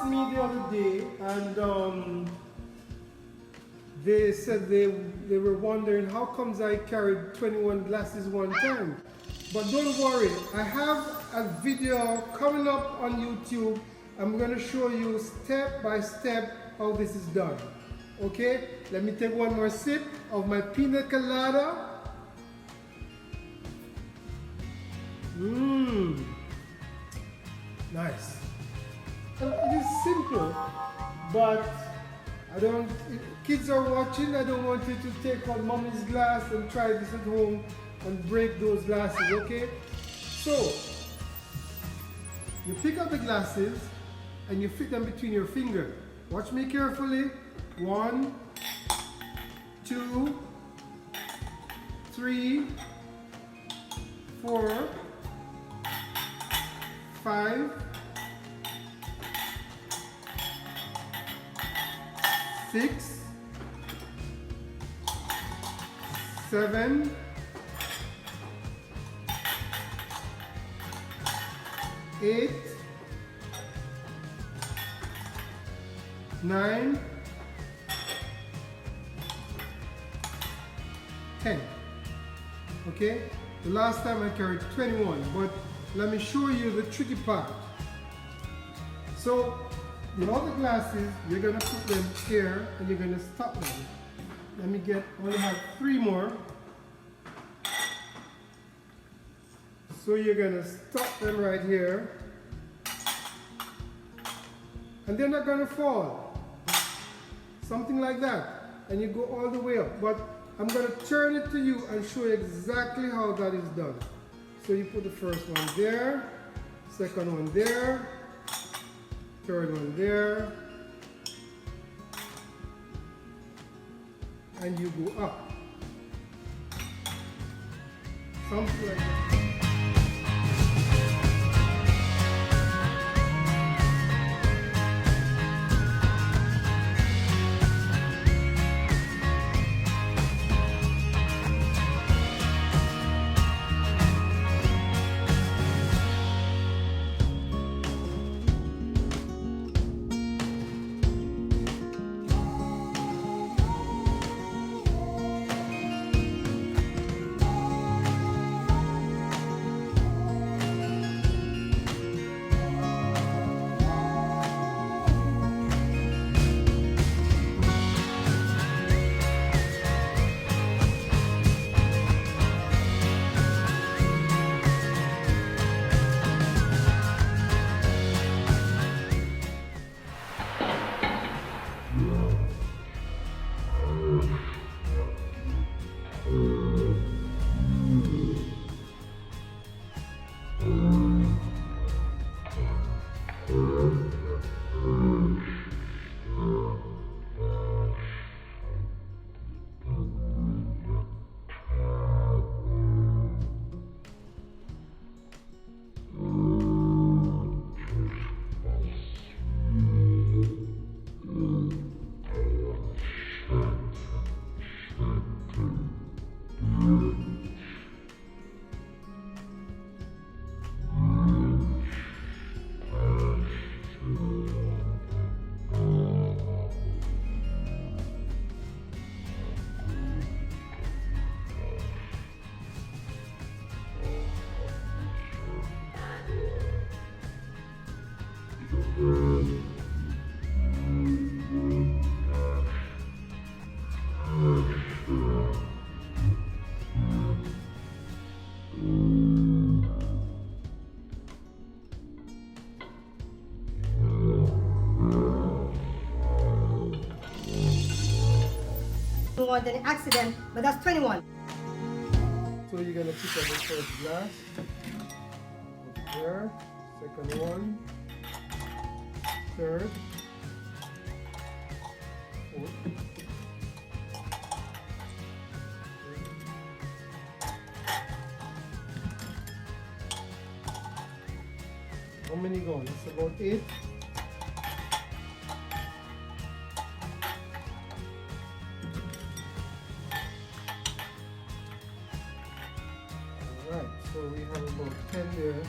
me the other day, and they said they were wondering how comes I carried 21 glasses one time. But don't worry, I have a video coming up on YouTube. I'm going to show you step by step how this is done. Okay, let me take one more sip of my pina colada. Nice. It is simple, but kids are watching. I don't want you to take out mommy's glass and try this at home and break those glasses, okay? So, you pick up the glasses and you fit them between your fingers. Watch me carefully. 1, 2, 3, 4, 5, 6, 7, 8, 9, 10. Okay, the last time I carried 21, but let me show you the tricky part. So the other glasses, you're gonna put them here and you're gonna stop them. Let me only have 3 more. So you're gonna stop them right here, and they're not gonna fall. Something like that, and you go all the way up. But I'm gonna turn it to you and show you exactly how that is done. So you put the first one there, second one there, third one there, and you go up. Something like that. More than an accident, but that's 21. So you're gonna pick up the first glass, put there, second one, third, fourth, how many gone? It's about 8. Alright, so we have about 10 there.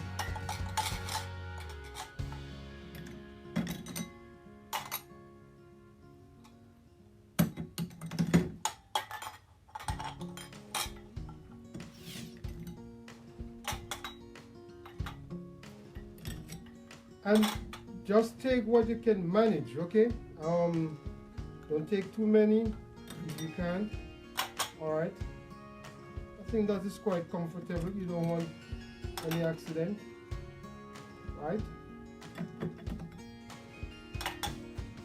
And just take what you can manage, okay? Don't take too many if you can. Alright. I think that is quite comfortable. You don't want any accident. Right?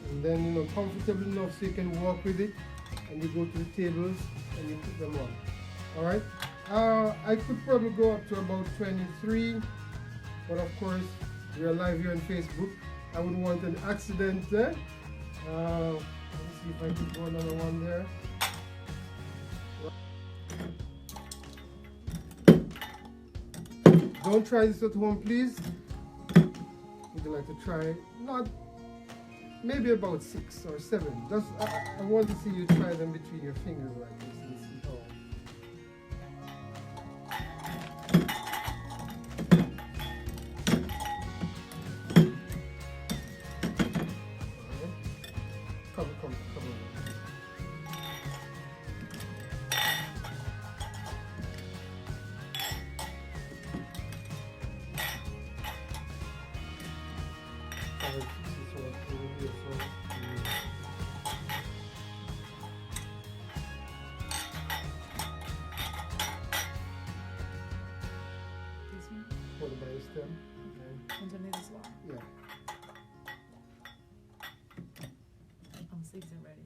And then, you know, comfortable enough so you can walk with it, and you go to the tables and you put them on. Alright? I could probably go up to about 23, but of course we are live here on Facebook. I wouldn't want an accident there. Let me see if I can go another one there. Don't try this at home, please. Would you like to try? Not maybe about 6 or 7. Just I want to see you try them between your fingers like this and see how. Come. For the base stem. Okay. Underneath as well. Yeah. I'm 6 and ready.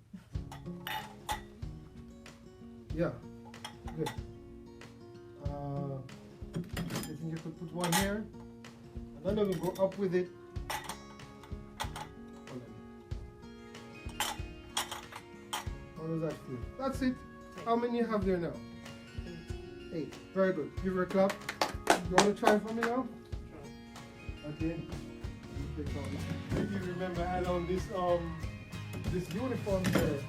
Yeah. Good. I think you could put one here. And then we go up with it. How does that feel? That's it. How many you have there now? 8. Very good. Give her a clap. You want to try for me now? Okay. Maybe you remember I had on this uniform there.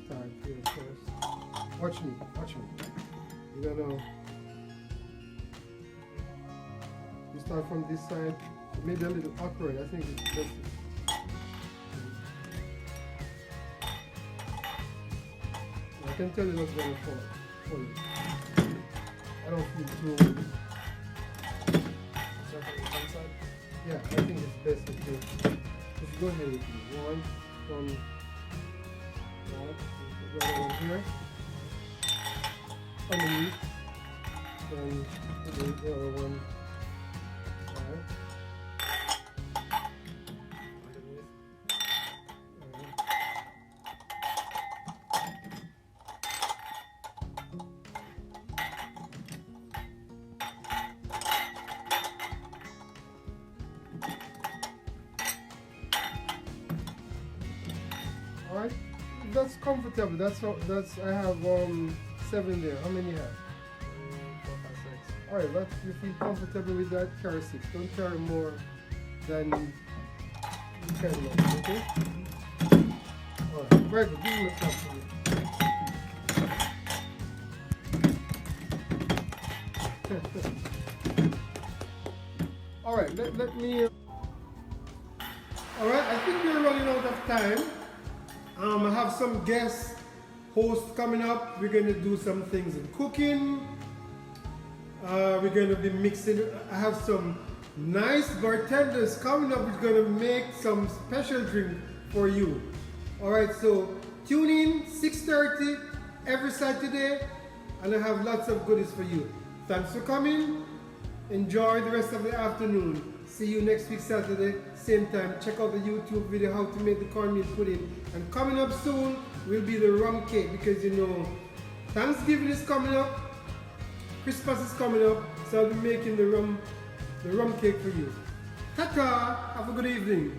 Start here first. Watch me. You're gonna. You start from this side, maybe a little awkward. I think it's best. I can tell you what's gonna fall. I don't feel too. Yeah, I think it's best if you just go ahead with me. One from. Put the other one here. Underneath. Then put the other one there. Underneath. Alright, that's comfortable. That's I have 7 there. How many you have? 4, 5, 6. Alright, but if you feel comfortable with that, carry 6. Don't carry more than you can now, okay? Alright, very good. Give me a clap for me. Alright, let me. Alright, I think we're running out of time. I have some guest hosts coming up. We're going to do some things in cooking. We're going to be mixing. I have some nice bartenders coming up who's going to make some special drink for you. Alright, so tune in 6:30 every Saturday, and I have lots of goodies for you. Thanks for coming. Enjoy the rest of the afternoon. See you next week Saturday, same time. Check out the YouTube video how to make the cornmeal pudding. And coming up soon will be the rum cake, because you know Thanksgiving is coming up, Christmas is coming up, so I'll be making the rum cake for you. Ta-ta! Have a good evening.